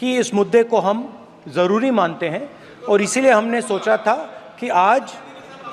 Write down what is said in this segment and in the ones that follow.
कि इस मुद्दे को हम ज़रूरी मानते हैं और इसीलिए हमने सोचा था कि आज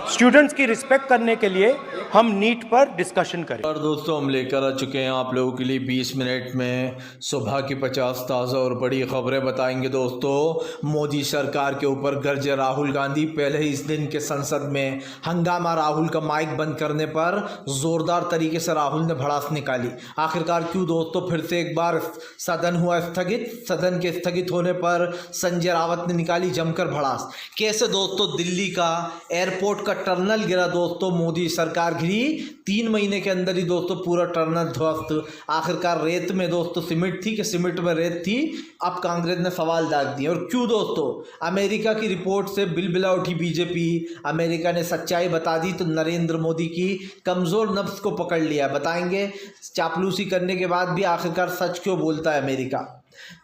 स्टूडेंट्स की रिस्पेक्ट करने के लिए हम नीट पर डिस्कशन करें। और दोस्तों, हम लेकर आ चुके हैं आप लोगों के लिए 20 मिनट में सुबह की 50 ताज़ा और बड़ी खबरें बताएंगे। दोस्तों, मोदी सरकार के ऊपर गरजे राहुल गांधी। पहले ही इस दिन के संसद में हंगामा, राहुल का माइक बंद करने पर ज़ोरदार तरीके से राहुल ने भड़ास निकाली। आखिरकार क्यों दोस्तों? फिर से एक बार सदन हुआ स्थगित। सदन के स्थगित होने पर संजय रावत ने निकाली जमकर भड़ास। कैसे दोस्तों? दिल्ली का एयरपोर्ट का टर्मिनल गिरा दोस्तों, मोदी सरकार घिरी। 3 महीने के अंदर ही दोस्तों पूरा टर्मिनल ध्वस्त। आखिरकार रेत में दोस्तों सीमेंट थी कि सीमेंट में रेत थी? अब कांग्रेस ने सवाल दाग दिए। और क्यों दोस्तों? अमेरिका की रिपोर्ट से बिलबिला उठी बीजेपी। अमेरिका ने सच्चाई बता दी तो नरेंद्र मोदी की कमज़ोर नफ्स को पकड़ लिया। बताएंगे चापलूसी करने के बाद भी आखिरकार सच क्यों बोलता है अमेरिका।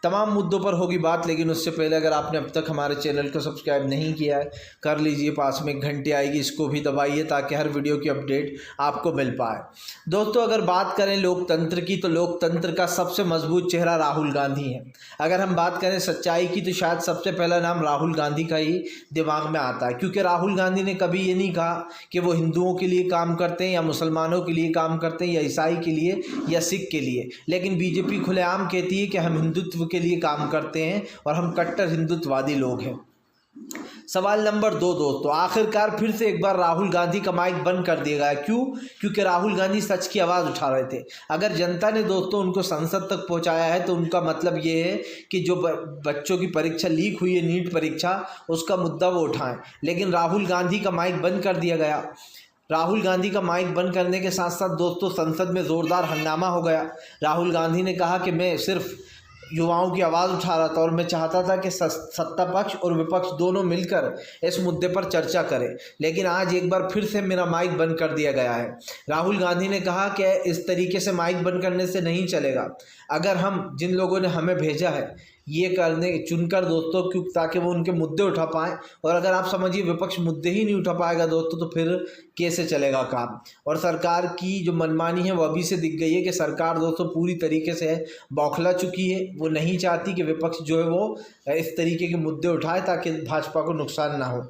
तमाम मुद्दों पर होगी बात, लेकिन उससे पहले अगर आपने अब तक हमारे चैनल को सब्सक्राइब नहीं किया है, कर लीजिए। पास में एक घंटी आएगी, इसको भी दबाइए ताकि हर वीडियो की अपडेट आपको मिल पाए। दोस्तों, अगर बात करें लोकतंत्र की तो लोकतंत्र का सबसे मजबूत चेहरा राहुल गांधी है। अगर हम बात करें सच्चाई की तो शायद सबसे पहला नाम राहुल गांधी का ही दिमाग में आता है, क्योंकि राहुल गांधी ने कभी ये नहीं कहा कि वो हिंदुओं के लिए काम करते हैं या मुसलमानों के लिए काम करते हैं या ईसाई के लिए या सिख के लिए। लेकिन बीजेपी खुलेआम कहती है कि हम हिंदुत्व के लिए काम करते हैं और हम कट्टर हिंदुत्ववादी लोग हैं। सवाल नंबर 2 दोस्तों, आखिरकार फिर से एक बार राहुल गांधी का माइक बंद कर दिया गया। क्यों? क्योंकि राहुल गांधी सच की आवाज़ उठा रहे थे। अगर जनता ने दोस्तों उनको संसद तक पहुंचाया है तो उनका मतलब ये है कि जो बच्चों की परीक्षा लीक हुई है, नीट परीक्षा, उसका मुद्दा वो उठाएं। लेकिन राहुल गांधी का माइक बंद कर दिया गया। राहुल गांधी का माइक बंद करने के साथ साथ दोस्तों संसद में ज़ोरदार हंगामा हो गया। राहुल गांधी ने कहा कि मैं सिर्फ युवाओं की आवाज़ उठा रहा था और मैं चाहता था कि सत्ता पक्ष और विपक्ष दोनों मिलकर इस मुद्दे पर चर्चा करें। लेकिन आज एक बार फिर से मेरा माइक बंद कर दिया गया है। राहुल गांधी ने कहा कि इस तरीके से माइक बंद करने से नहीं चलेगा। अगर हम जिन लोगों ने हमें भेजा है ये करने चुनकर दोस्तों, क्यों? ताकि वो उनके मुद्दे उठा पाएँ। और अगर आप समझिए विपक्ष मुद्दे ही नहीं उठा पाएगा दोस्तों तो फिर कैसे चलेगा काम। और सरकार की जो मनमानी है वो अभी से दिख गई है कि सरकार दोस्तों पूरी तरीके से बौखला चुकी है। वो नहीं चाहती कि विपक्ष जो है वो इस तरीके के मुद्दे उठाए ताकि भाजपा को नुकसान ना हो।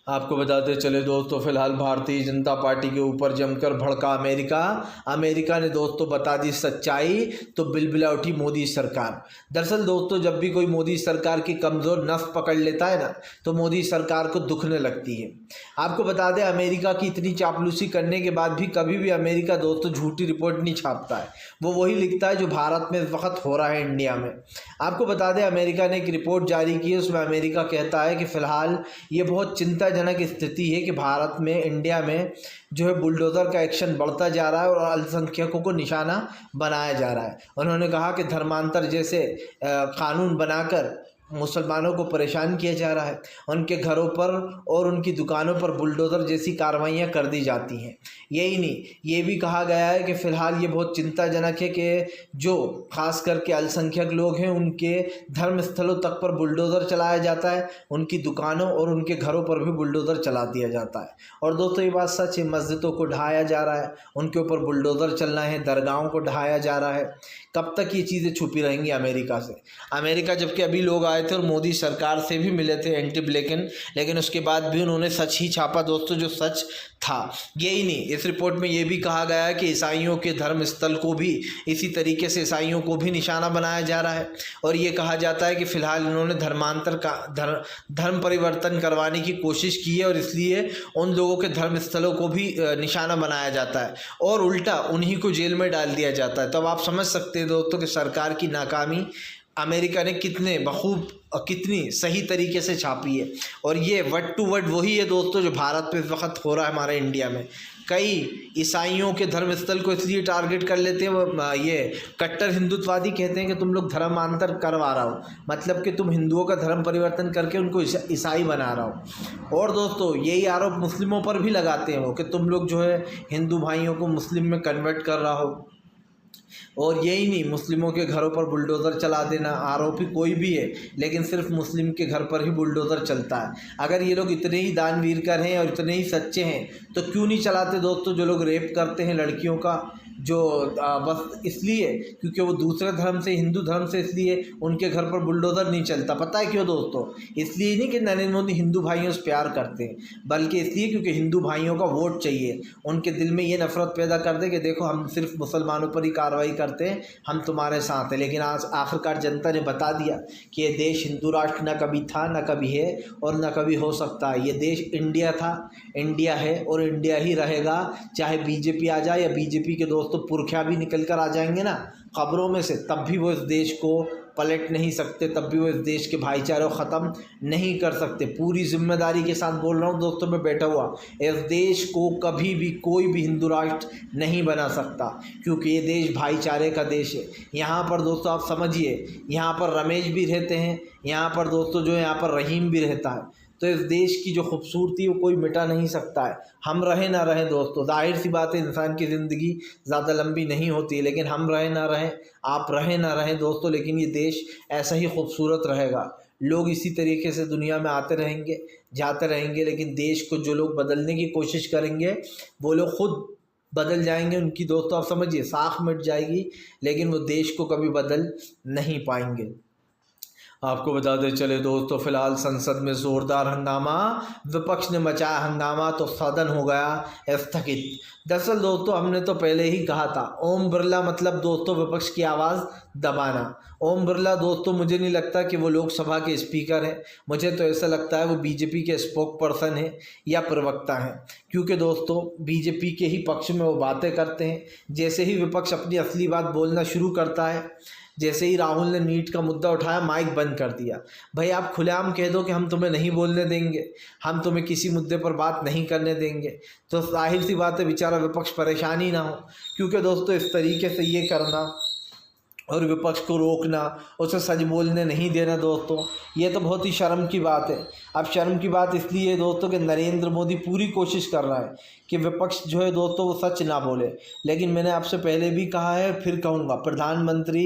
आपको बताते चले दोस्तों, फिलहाल भारतीय जनता पार्टी के ऊपर जमकर भड़का अमेरिका। अमेरिका ने दोस्तों बता दी सच्चाई तो बिलबिला उठी मोदी सरकार। दरअसल दोस्तों, जब भी कोई मोदी सरकार की कमज़ोर नस पकड़ लेता है ना तो मोदी सरकार को दुखने लगती है। आपको बता दें, अमेरिका की इतनी चापलूसी करने के बाद भी कभी भी अमेरिका दोस्तों झूठी रिपोर्ट नहीं छापता है। वो वही लिखता है जो भारत में इस वक्त हो रहा है इंडिया में। आपको बता दें, अमेरिका ने एक रिपोर्ट जारी की है, उसमें अमेरिका कहता है कि फ़िलहाल ये बहुत चिंताजनक स्थिति है कि भारत में, इंडिया में जो है बुलडोज़र का एक्शन बढ़ता जा रहा है और अल्पसंख्यकों को निशाना बनाया जा रहा है। उन्होंने कहा कि धर्मांतर जैसे कानून बनाकर मुसलमानों को परेशान किया जा रहा है। उनके घरों पर और उनकी दुकानों पर बुलडोज़र जैसी कार्रवाइयाँ कर दी जाती हैं। यही नहीं, ये भी कहा गया है कि फ़िलहाल ये बहुत चिंताजनक है कि जो ख़ास करके अल्पसंख्यक लोग हैं उनके धर्म स्थलों तक पर बुलडोज़र चलाया जाता है, उनकी दुकानों और उनके घरों पर भी बुलडोज़र चला दिया जाता है। और दोस्तों ये बात सच है, मस्जिदों को ढहाया जा रहा है, उनके ऊपर बुलडोज़र चलना है, दरगाहों को ढहाया जा रहा है। कब तक ये चीज़ें छुपी रहेंगी अमेरिका से? अमेरिका जबकि अभी लोग आए थे और मोदी सरकार से भी मिले थे एंटी ब्लिंकन, लेकिन उसके बाद भी उन्होंने सच ही छापा दोस्तों, जो सच था। यही नहीं, इस रिपोर्ट में ये भी कहा गया है कि ईसाइयों के धर्म स्थल को भी इसी तरीके से ईसाइयों को भी निशाना बनाया जा रहा है। और ये कहा जाता है कि फ़िलहाल इन्होंने धर्मांतर का धर्म परिवर्तन करवाने की कोशिश की है और इसलिए उन लोगों के धर्म स्थलों को भी निशाना बनाया जाता है और उल्टा उन्हीं को जेल में डाल दिया जाता है। तो अब आप समझ सकते हैं दोस्तों कि सरकार की नाकामी अमेरिका ने कितने बखूब और कितनी सही तरीके से छापी है। और ये वर्ड टू वर्ड वही है दोस्तों जो भारत पे इस वक्त हो रहा है हमारे इंडिया में। कई ईसाइयों के धर्मस्थल को इसलिए टारगेट कर लेते हैं, वो ये कट्टर हिंदुत्ववादी कहते हैं कि तुम लोग धर्मांतर करवा रहा हो, मतलब कि तुम हिंदुओं का धर्म परिवर्तन करके उनको ईसाई बना रहा हो। और दोस्तों यही आरोप मुस्लिमों पर भी लगाते हैं वो कि तुम लोग जो है हिंदू भाइयों को मुस्लिम में कन्वर्ट कर रहा हो। और यही नहीं, मुस्लिमों के घरों पर बुलडोज़र चला देना, आरोपी कोई भी है लेकिन सिर्फ मुस्लिम के घर पर ही बुलडोज़र चलता है। अगर ये लोग इतने ही दानवीर कर हैं और इतने ही सच्चे हैं तो क्यों नहीं चलाते दोस्तों जो लोग रेप करते हैं लड़कियों का, जो बस इसलिए क्योंकि वो दूसरे धर्म से, हिंदू धर्म से, इसलिए उनके घर पर बुलडोज़र नहीं चलता। पता है क्यों दोस्तों? इसलिए नहीं कि नरेंद्र मोदी हिंदू भाइयों से प्यार करते हैं, बल्कि इसलिए क्योंकि हिंदू भाइयों का वोट चाहिए। उनके दिल में ये नफ़रत पैदा कर दे कि देखो हम सिर्फ मुसलमानों पर ही कार्रवाई करते हैं, हम तुम्हारे साथ हैं। लेकिन आज आखिरकार जनता ने बता दिया कि ये देश हिंदू राष्ट्र न कभी था, न कभी है और न कभी हो सकता है। ये देश इंडिया था, इंडिया है और इंडिया ही रहेगा, चाहे बीजेपी आ जाए या बीजेपी के दोस्तों पुरखा भी निकल कर आ जाएंगे ना खबरों में से, तब भी वो इस देश को पलट नहीं सकते, तब भी वो इस देश के भाईचारे को ख़त्म नहीं कर सकते। पूरी जिम्मेदारी के साथ बोल रहा हूँ दोस्तों, मैं बैठा हुआ, इस देश को कभी भी कोई भी हिंदू राष्ट्र नहीं बना सकता, क्योंकि ये देश भाईचारे का देश है। यहाँ पर दोस्तों आप समझिए, यहाँ पर रमेश भी रहते हैं, यहाँ पर दोस्तों जो यहाँ पर रहीम भी रहता है। तो इस देश की जो खूबसूरती वो कोई मिटा नहीं सकता है। हम रहे ना रहें दोस्तों, जाहिर सी बात है इंसान की ज़िंदगी ज़्यादा लंबी नहीं होती है, लेकिन हम रहे ना रहें, आप रहे ना रहें दोस्तों, लेकिन ये देश ऐसा ही खूबसूरत रहेगा। लोग इसी तरीके से दुनिया में आते रहेंगे, जाते रहेंगे, लेकिन देश को जो लोग बदलने की कोशिश करेंगे वो लोग खुद बदल जाएंगे। उनकी दोस्तों आप समझिए साख मिट जाएगी, लेकिन वो देश को कभी बदल नहीं पाएंगे। आपको बताते चले दोस्तों, फिलहाल संसद में ज़ोरदार हंगामा, विपक्ष ने मचाया हंगामा तो सदन हो गया स्थगित। दरअसल दोस्तों हमने तो पहले ही कहा था, ओम बिरला मतलब दोस्तों विपक्ष की आवाज़ दबाना। ओम बिरला दोस्तों मुझे नहीं लगता कि वो लोकसभा के स्पीकर हैं, मुझे तो ऐसा लगता है वो बीजेपी के स्पोक पर्सन हैं या प्रवक्ता हैं, क्योंकि दोस्तों बीजेपी के ही पक्ष में वो बातें करते हैं। जैसे ही विपक्ष अपनी असली बात बोलना शुरू करता है, जैसे ही राहुल ने नीट का मुद्दा उठाया, माइक बंद कर दिया। भाई आप खुलेआम कह दो कि हम तुम्हें नहीं बोलने देंगे, हम तुम्हें किसी मुद्दे पर बात नहीं करने देंगे, तो जाहिर सी बात है बेचारा विपक्ष परेशान ही ना हो। क्योंकि दोस्तों इस तरीके से ये करना और विपक्ष को रोकना, उसे सच बोलने नहीं देना दोस्तों, ये तो बहुत ही शर्म की बात है। अब शर्म की बात इसलिए है दोस्तों कि नरेंद्र मोदी पूरी कोशिश कर रहा है कि विपक्ष जो है दोस्तों वो सच ना बोले। लेकिन मैंने आपसे पहले भी कहा है, फिर कहूँगा, प्रधानमंत्री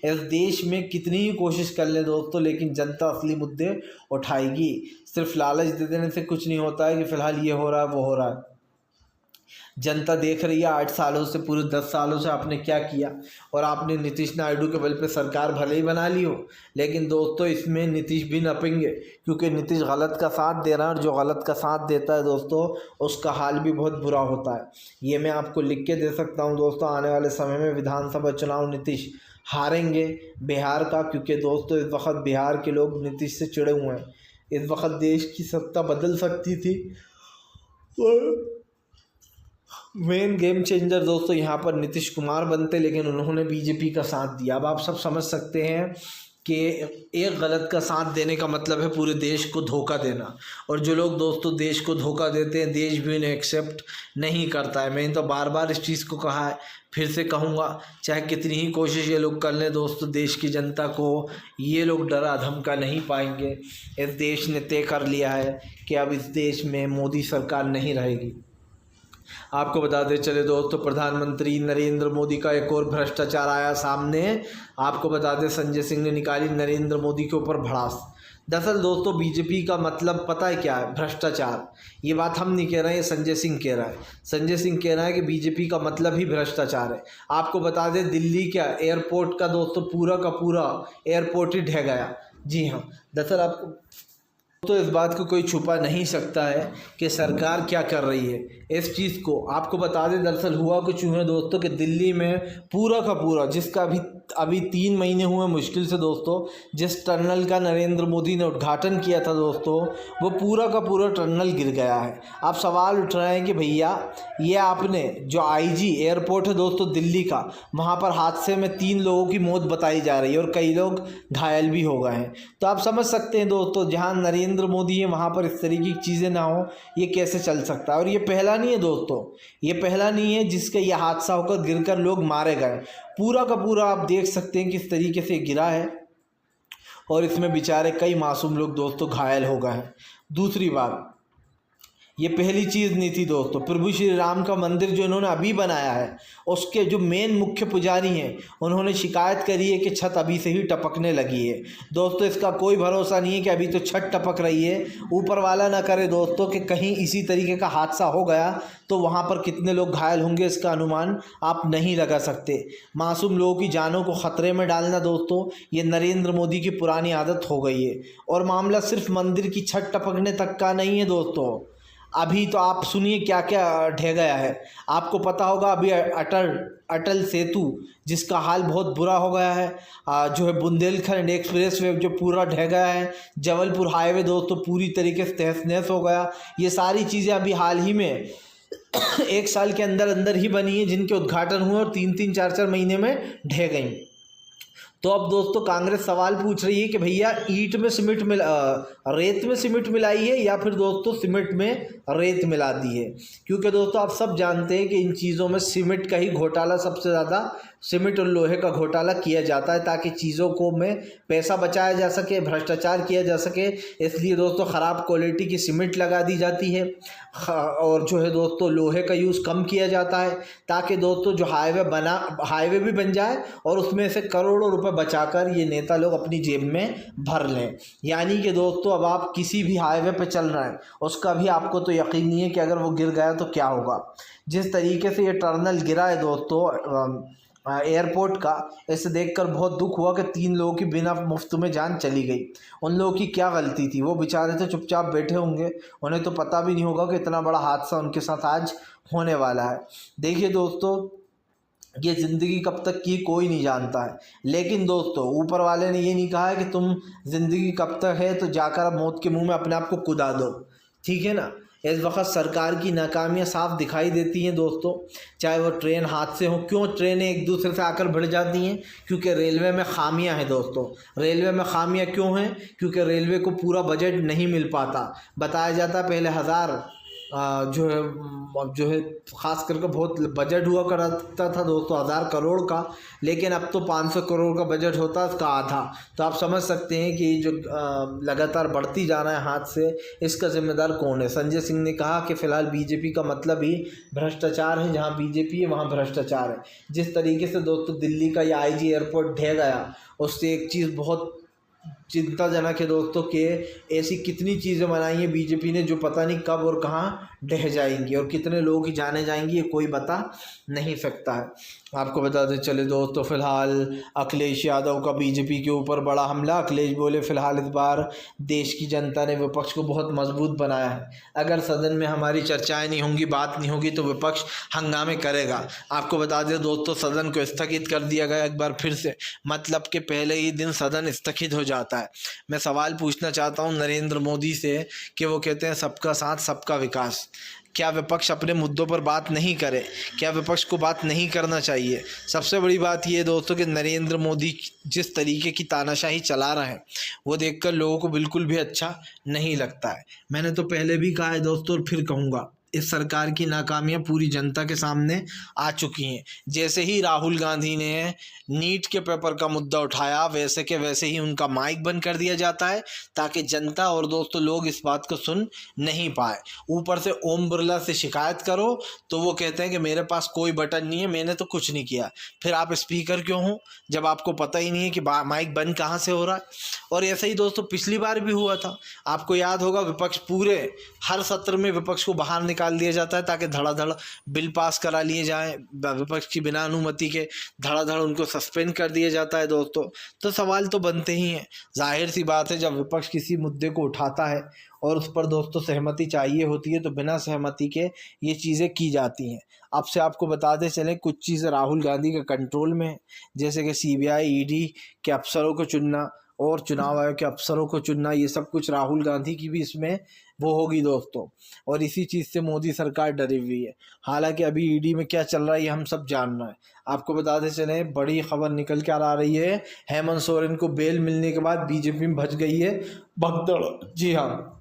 इस देश में कितनी ही कोशिश कर ले दोस्तों, लेकिन जनता असली मुद्दे उठाएगी। सिर्फ लालच दे देने से कुछ नहीं होता है कि फ़िलहाल ये हो रहा है वो हो रहा है। जनता देख रही है 8 सालों से, पूरे 10 सालों से आपने क्या किया, और आपने नीतीश नायडू के बल पे सरकार भले ही बना ली हो, लेकिन दोस्तों इसमें नीतीश भी नपेंगे, क्योंकि नीतीश गलत का साथ दे रहा है, और जो गलत का साथ देता है दोस्तों उसका हाल भी बहुत बुरा होता है। ये मैं आपको लिख के दे सकता हूँ दोस्तों, आने वाले समय में विधानसभा चुनाव नीतीश हारेंगे बिहार का, क्योंकि दोस्तों इस वक्त बिहार के लोग नीतीश से चिड़े हुए हैं। इस वक्त देश की सत्ता बदल सकती थी, मेन गेम चेंजर दोस्तों यहाँ पर नीतीश कुमार बनते, लेकिन उन्होंने बीजेपी का साथ दिया। अब आप सब समझ सकते हैं कि एक गलत का साथ देने का मतलब है पूरे देश को धोखा देना, और जो लोग दोस्तों देश को धोखा देते हैं, देश भी उन्हें एक्सेप्ट नहीं करता है। मैंने तो बार बार इस चीज़ को कहा है, फिर से कहूँगा, चाहे कितनी ही कोशिश ये लोग कर लें दोस्तों, देश की जनता को ये लोग डरा धमका नहीं पाएंगे। इस देश ने तय कर लिया है कि अब इस देश में मोदी सरकार नहीं रहेगी। आपको बताते चले दोस्तों, प्रधानमंत्री नरेंद्र मोदी का एक और भ्रष्टाचार आया सामने। आपको बताते संजय सिंह ने निकाली नरेंद्र मोदी के ऊपर भड़ास। दरअसल दोस्तों बीजेपी का मतलब पता है क्या है? भ्रष्टाचार। ये बात हम नहीं कह रहे हैं, ये संजय सिंह कह रहा है। संजय सिंह कह रहा है कि बीजेपी का मतलब ही भ्रष्टाचार है। आपको बता दें दिल्ली क्या एयरपोर्ट का दोस्तों पूरा का पूरा एयरपोर्ट ही ढह गया। जी हाँ, दरअसल आपको तो इस बात को कोई छुपा नहीं सकता है कि सरकार क्या कर रही है इस चीज़ को। आपको बता दें दरअसल हुआ कुछ यूँ है दोस्तों कि दिल्ली में पूरा का पूरा, जिसका अभी 3 महीने हुए मुश्किल से दोस्तों, जिस टनल का नरेंद्र मोदी ने उद्घाटन किया था दोस्तों, वो पूरा का पूरा टनल गिर गया है। आप सवाल उठ रहे हैं कि भैया ये आपने जो आईजी एयरपोर्ट है दोस्तों दिल्ली का, वहाँ पर हादसे में 3 लोगों की मौत बताई जा रही है और कई लोग घायल भी हो गए हैं। तो आप समझ सकते हैं दोस्तों, जहाँ नरेंद्र मोदी है वहाँ पर इस तरीके की चीज़ें ना हो, ये कैसे चल सकता है। और ये पहला नहीं है दोस्तों, ये पहला नहीं है जिसका ये हादसा होकर गिरकर लोग मारे गए। पूरा का पूरा आप देख सकते हैं किस तरीके से गिरा है, और इसमें बेचारे कई मासूम लोग दोस्तों घायल हो गए हैं। दूसरी बात, ये पहली चीज़ नहीं थी दोस्तों। प्रभु श्री राम का मंदिर जो इन्होंने अभी बनाया है, उसके जो मेन मुख्य पुजारी हैं, उन्होंने शिकायत करी है कि छत अभी से ही टपकने लगी है। दोस्तों इसका कोई भरोसा नहीं है कि अभी तो छत टपक रही है। ऊपर वाला ना करे दोस्तों कि कहीं इसी तरीके का हादसा हो गया तो वहाँ पर कितने लोग घायल होंगे, इसका अनुमान आप नहीं लगा सकते। मासूम लोगों की जानों को ख़तरे में डालना दोस्तों, ये नरेंद्र मोदी की पुरानी आदत हो गई है। और मामला सिर्फ मंदिर की छत टपकने तक का नहीं है दोस्तों। अभी तो आप सुनिए क्या क्या ढह गया है। आपको पता होगा अभी अटल सेतु जिसका हाल बहुत बुरा हो गया है, जो है बुंदेलखंड एक्सप्रेस वे जो पूरा ढह गया है, जबलपुर हाईवे दोस्तों पूरी तरीके से तहस नहस हो गया। ये सारी चीज़ें अभी हाल ही में 1 साल के अंदर अंदर ही बनी है, जिनके उद्घाटन हुए और 3-3 4-4 महीने में ढह गई। तो अब दोस्तों कांग्रेस सवाल पूछ रही है कि भैया ईंट में सीमेंट रेत में सीमेंट मिलाई है या फिर दोस्तों सीमेंट में रेत मिला दी है। क्योंकि दोस्तों आप सब जानते हैं कि इन चीज़ों में सीमेंट का ही घोटाला सबसे ज़्यादा, सीमेंट और लोहे का घोटाला किया जाता है ताकि चीज़ों को में पैसा बचाया जा सके, भ्रष्टाचार किया जा सके। इसलिए दोस्तों ख़राब क्वालिटी की सीमेंट लगा दी जाती है और जो है दोस्तों लोहे का यूज़ कम किया जाता है ताकि दोस्तों जो हाईवे भी बन जाए और उसमें से करोड़ों रुपए बचाकर ये नेता लोग अपनी जेब में भर लें। यानी कि दोस्तों अब आप किसी भी हाईवे पे चल रहे हैं, उसका भी आपको तो यकीन नहीं है कि अगर वो गिर गया तो क्या होगा। जिस तरीके से ये टनल गिरा है दोस्तों एयरपोर्ट का, इसे देखकर बहुत दुख हुआ कि 3 लोगों की बिना मुफ्त में जान चली गई। उन लोगों की क्या गलती थी? वो बेचारे तो चुपचाप बैठे होंगे, उन्हें तो पता भी नहीं होगा कि इतना बड़ा हादसा उनके साथ आज होने वाला है। देखिए दोस्तों ये ज़िंदगी कब तक की कोई नहीं जानता है, लेकिन दोस्तों ऊपर वाले ने ये नहीं कहा है कि तुम ज़िंदगी कब तक है तो जाकर अब मौत के मुंह में अपने आप को कुदा दो, ठीक है ना। इस वक्त सरकार की नाकामियाँ साफ दिखाई देती हैं दोस्तों, चाहे वो ट्रेन हादसे हों। क्यों ट्रेनें एक दूसरे से आकर भिड़ जाती हैं? क्योंकि रेलवे में खामियां हैं दोस्तों। रेलवे में खामियां क्यों हैं? क्योंकि रेलवे को पूरा बजट नहीं मिल पाता। बताया जाता पहले 1000 जो है ख़ास करके बहुत बजट हुआ करता था दोस्तों 1000 करोड़ का, लेकिन अब तो 500 करोड़ का बजट होता है, उसका आधा। तो आप समझ सकते हैं कि जो लगातार बढ़ती जा रहा है हाथ से, इसका जिम्मेदार कौन है। संजय सिंह ने कहा कि फ़िलहाल बीजेपी का मतलब ही भ्रष्टाचार है, जहाँ बीजेपी है वहाँ भ्रष्टाचार है। जिस तरीके से दोस्तों दिल्ली का या IG एयरपोर्ट ढह गया, उससे एक चीज़ बहुत चिंताजनक है दोस्तों कि ऐसी कितनी चीज़ें बनाई हैं बीजेपी ने जो पता नहीं कब और कहाँ ढह जाएंगी और कितने लोगों की जाने जाएंगी, ये कोई बता नहीं सकता है। आपको बताते चले दोस्तों फ़िलहाल अखिलेश यादव का बीजेपी के ऊपर बड़ा हमला। अखिलेश बोले फ़िलहाल इस बार देश की जनता ने विपक्ष को बहुत मजबूत बनाया है। अगर सदन में हमारी चर्चाएं नहीं होंगी, बात नहीं होगी तो विपक्ष हंगामे करेगा। आपको बता दें दोस्तों सदन को स्थगित कर दिया गया एक बार फिर से, मतलब कि पहले ही दिन सदन स्थगित हो जाता है। मैं सवाल पूछना चाहता हूँ नरेंद्र मोदी से कि वो कहते हैं सबका साथ सबका विकास, क्या विपक्ष अपने मुद्दों पर बात नहीं करे? क्या विपक्ष को बात नहीं करना चाहिए? सबसे बड़ी बात ये दोस्तों कि नरेंद्र मोदी जिस तरीके की तानाशाही चला रहे हैं वो देखकर लोगों को बिल्कुल भी अच्छा नहीं लगता है। मैंने तो पहले भी कहा है दोस्तों और फिर कहूँगा, इस सरकार की नाकामियां पूरी जनता के सामने आ चुकी हैं। जैसे ही राहुल गांधी ने नीट के पेपर का मुद्दा उठाया, वैसे के वैसे ही उनका माइक बंद कर दिया जाता है ताकि जनता और दोस्तों लोग इस बात को सुन नहीं पाए। ऊपर से ओम बिरला से शिकायत करो तो वो कहते हैं कि मेरे पास कोई बटन नहीं है, मैंने तो कुछ नहीं किया। फिर आप स्पीकर क्यों हो जब आपको पता ही नहीं है कि माइक बंद कहाँ से हो रहा है? और ऐसा ही दोस्तों पिछली बार भी हुआ था। आपको याद होगा विपक्ष पूरे हर सत्र में विपक्ष को बाहर निकाल दिया जाता है ताकि धड़ाधड़ बिल पास करा लिए जाएं, विपक्ष की बिना अनुमति के धड़ाधड़ उनको सस्पेंड कर दिया जाता है दोस्तों। तो सवाल तो बनते ही हैं। जाहिर सी बात है जब विपक्ष किसी मुद्दे को उठाता है और उस पर दोस्तों सहमति चाहिए होती है तो बिना सहमति के ये चीज़ें की जाती हैं। अब से आपको बताते चलें कुछ चीज़ें राहुल गांधी के कंट्रोल में है, जैसे कि CBI ED के अफसरों को चुनना और चुनाव आयोग के अफसरों को चुनना, ये सब कुछ राहुल गांधी की भी इसमें वो होगी दोस्तों। और इसी चीज़ से मोदी सरकार डरी हुई है। हालांकि अभी ED में क्या चल रहा है ये हम सब जान रहे हैं। आपको बताते चले बड़ी खबर निकल कर आ रही है, हेमंत सोरेन को बेल मिलने के बाद बीजेपी में भज गई है भगदड़। जी हाँ,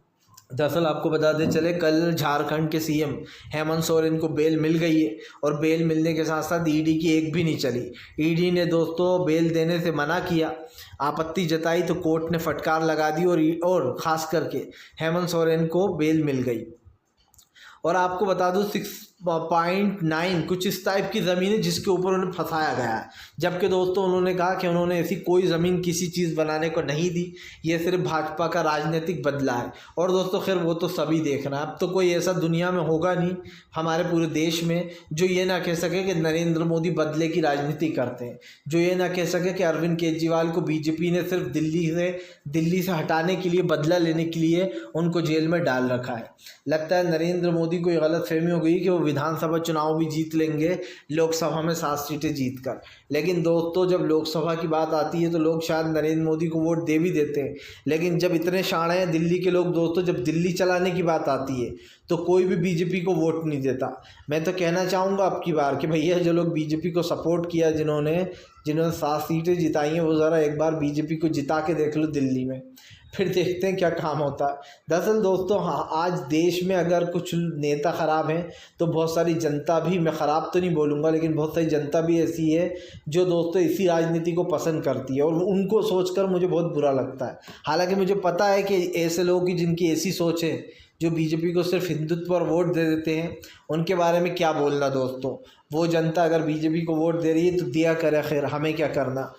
दरअसल आपको बताते चले कल झारखंड के CM हेमंत सोरेन को बेल मिल गई है और बेल मिलने के साथ साथ ED की एक भी नहीं चली। ED ने दोस्तों बेल देने से मना किया, आपत्ति जताई तो कोर्ट ने फटकार लगा दी और ख़ास करके हेमंत सोरेन को बेल मिल गई। और आपको बता दूं 6.9 कुछ इस टाइप की ज़मीन है जिसके ऊपर उन्हें फंसाया गया है। जबकि दोस्तों उन्होंने कहा कि उन्होंने ऐसी कोई ज़मीन किसी चीज़ बनाने को नहीं दी, ये सिर्फ भाजपा का राजनीतिक बदला है। और दोस्तों खैर वो तो सभी देख रहे हैं, अब तो कोई ऐसा दुनिया में होगा नहीं हमारे पूरे देश में जो ये ना कह सके कि नरेंद्र मोदी बदले की राजनीति करते हैं, जो ये ना कह सके कि अरविंद केजरीवाल को बीजेपी ने सिर्फ दिल्ली से हटाने के लिए, बदला लेने के लिए उनको जेल में डाल रखा है। लगता है नरेंद्र मोदी को ये गलतफहमी हो गई कि वो विधानसभा चुनाव भी जीत लेंगे लोकसभा में 7 सीटें जीत कर। लेकिन दोस्तों जब लोकसभा की बात आती है तो लोग शायद नरेंद्र मोदी को वोट दे भी देते हैं, लेकिन जब इतने शाणे हैं दिल्ली के लोग दोस्तों, जब दिल्ली चलाने की बात आती है तो कोई भी बीजेपी को वोट नहीं देता। मैं तो कहना चाहूँगा अब की बार कि भैया जो लोग बीजेपी को सपोर्ट किया, जिन्होंने 7 सीटें जिताई हैं, वो ज़रा एक बार बीजेपी को जिता के देख लो दिल्ली में, फिर देखते हैं क्या काम होता है। दरअसल दोस्तों हाँ, आज देश में अगर कुछ नेता ख़राब हैं तो बहुत सारी जनता भी, मैं ख़राब तो नहीं बोलूँगा, लेकिन बहुत सारी जनता भी ऐसी है जो दोस्तों इसी राजनीति को पसंद करती है, और उनको सोचकर मुझे बहुत बुरा लगता है। हालांकि मुझे पता है कि ऐसे लोग की जिनकी ऐसी सोच है, जो बीजेपी को सिर्फ हिंदुत्व पर वोट दे देते हैं, उनके बारे में क्या बोलना दोस्तों। वो जनता अगर बीजेपी को वोट दे रही है तो दिया करे, खैर हमें क्या करना।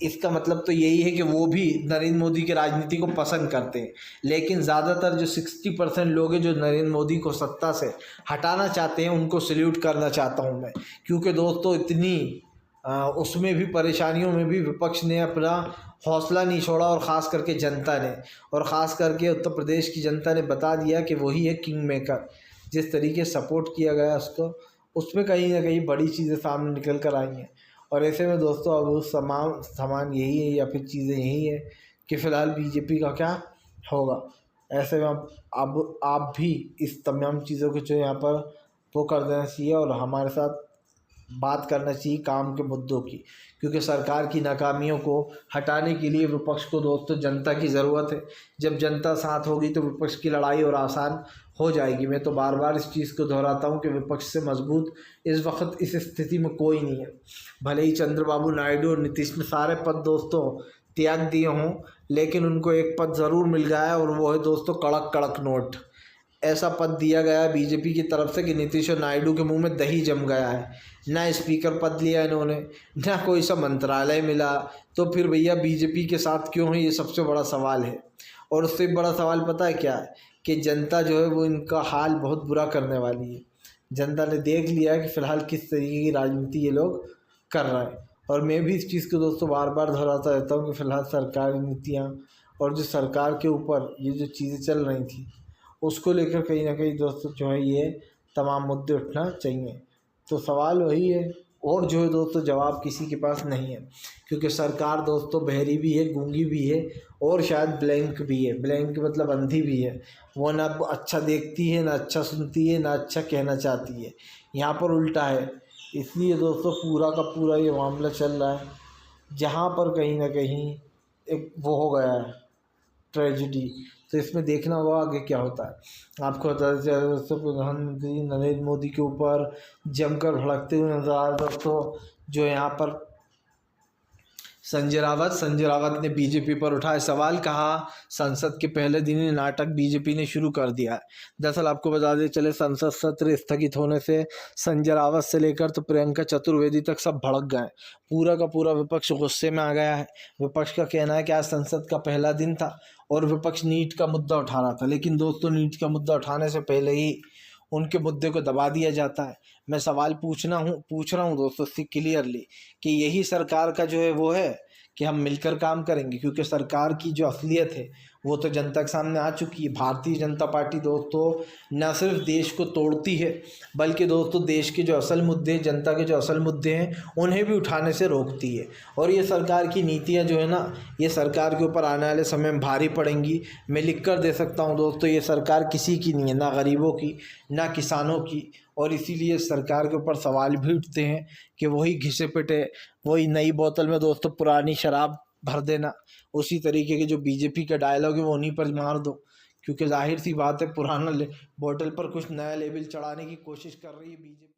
इसका मतलब तो यही है कि वो भी नरेंद्र मोदी की राजनीति को पसंद करते हैं। लेकिन ज़्यादातर जो 60% लोग हैं जो नरेंद्र मोदी को सत्ता से हटाना चाहते हैं, उनको सल्यूट करना चाहता हूं मैं, क्योंकि दोस्तों इतनी उसमें भी परेशानियों में भी विपक्ष ने अपना हौसला नहीं छोड़ा, और ख़ास करके जनता ने, और ख़ास करके उत्तर प्रदेश की जनता ने बता दिया कि वही है किंग मेकर। जिस तरीके सपोर्ट किया गया उसको, उसमें कहीं ना कहीं बड़ी चीज़ें सामने निकल कर आई हैं। और ऐसे में दोस्तों अब सामान यही है, या फिर चीज़ें यही है कि फ़िलहाल बीजेपी का क्या होगा। ऐसे में अब आप भी इस तमाम चीज़ों को जो यहाँ पर वो कर देना चाहिए, और हमारे साथ बात करना चाहिए काम के मुद्दों की, क्योंकि सरकार की नाकामियों को हटाने के लिए विपक्ष को दोस्तों जनता की ज़रूरत है। जब जनता साथ होगी तो विपक्ष की लड़ाई और आसान हो जाएगी। मैं तो बार बार इस चीज़ को दोहराता हूँ कि विपक्ष से मजबूत इस वक्त इस स्थिति में कोई नहीं है। भले ही चंद्रबाबू नायडू और नीतीश ने सारे पद दोस्तों त्याग दिए हों, लेकिन उनको एक पद ज़रूर मिल गया है, और वो है दोस्तों कड़क कड़क नोट। ऐसा पद दिया गया है बीजेपी की तरफ से कि नीतीश और नायडू के मुंह में दही जम गया है। ना स्पीकर पद लिया इन्होंने, ना कोई सा मंत्रालय मिला, तो फिर भैया बीजेपी के साथ क्यों है, ये सबसे बड़ा सवाल है। और उससे बड़ा सवाल पता है क्या है, कि जनता जो है वो इनका हाल बहुत बुरा करने वाली है। जनता ने देख लिया है कि फ़िलहाल किस तरीके की राजनीति ये लोग कर रहे हैं। और मैं भी इस चीज़ को दोस्तों बार बार दोहराता रहता हूँ कि फ़िलहाल सरकारी नीतियाँ और जो सरकार के ऊपर ये जो चीज़ें चल रही थी, उसको लेकर कहीं ना कहीं दोस्तों जो है ये तमाम मुद्दे उठना चाहिए। तो सवाल वही है, और जो है दोस्तों जवाब किसी के पास नहीं है, क्योंकि सरकार दोस्तों बहरी भी है, गूंगी भी है, और शायद ब्लैंक भी है। ब्लैंक मतलब अंधी भी है। वो ना अच्छा देखती है, ना अच्छा सुनती है, ना अच्छा कहना चाहती है। यहाँ पर उल्टा है। इसलिए दोस्तों पूरा का पूरा ये मामला चल रहा है, जहाँ पर कहीं ना कहीं एक वो हो गया है ट्रेजिडी। तो इसमें देखना होगा आगे क्या होता है। आपको बता दें दोस्तों, प्रधानमंत्री नरेंद्र मोदी के ऊपर जमकर भड़कते हुए नजर आ रहे दोस्तों जो यहाँ पर संजय रावत ने बीजेपी पर उठाए सवाल। कहा संसद के पहले दिन ही नाटक बीजेपी ने शुरू कर दिया है। दरअसल आपको बता दें चले, संसद सत्र स्थगित होने से संजय रावत से लेकर तो प्रियंका चतुर्वेदी तक सब भड़क गए। पूरा का पूरा विपक्ष गुस्से में आ गया है। विपक्ष का कहना है कि आज संसद का पहला दिन था और विपक्ष नीट का मुद्दा उठा रहा था, लेकिन दोस्तों नीट का मुद्दा उठाने से पहले ही उनके मुद्दे को दबा दिया जाता है। मैं सवाल पूछ रहा हूँ दोस्तों से क्लियरली कि यही सरकार का जो है वो है कि हम मिलकर काम करेंगे, क्योंकि सरकार की जो असलियत है वो तो जनता के सामने आ चुकी है। भारतीय जनता पार्टी दोस्तों न सिर्फ देश को तोड़ती है, बल्कि दोस्तों देश के जो असल मुद्दे, जनता के जो असल मुद्दे हैं उन्हें भी उठाने से रोकती है। और ये सरकार की नीतियां जो है ना, ये सरकार के ऊपर आने वाले समय में भारी पड़ेंगी। मैं लिख कर दे सकता हूं दोस्तों, ये सरकार किसी की नहीं है, ना गरीबों की ना किसानों की। और इसीलिए सरकार के ऊपर सवाल भी उठते हैं कि वही घिसे पिटे, वही नई बोतल में दोस्तों पुरानी शराब भर देना। उसी तरीके के जो बीजेपी का डायलॉग है वो उन्हीं पर मार दो, क्योंकि जाहिर सी बात है पुराना बोतल पर कुछ नया लेबल चढ़ाने की कोशिश कर रही है बीजेपी।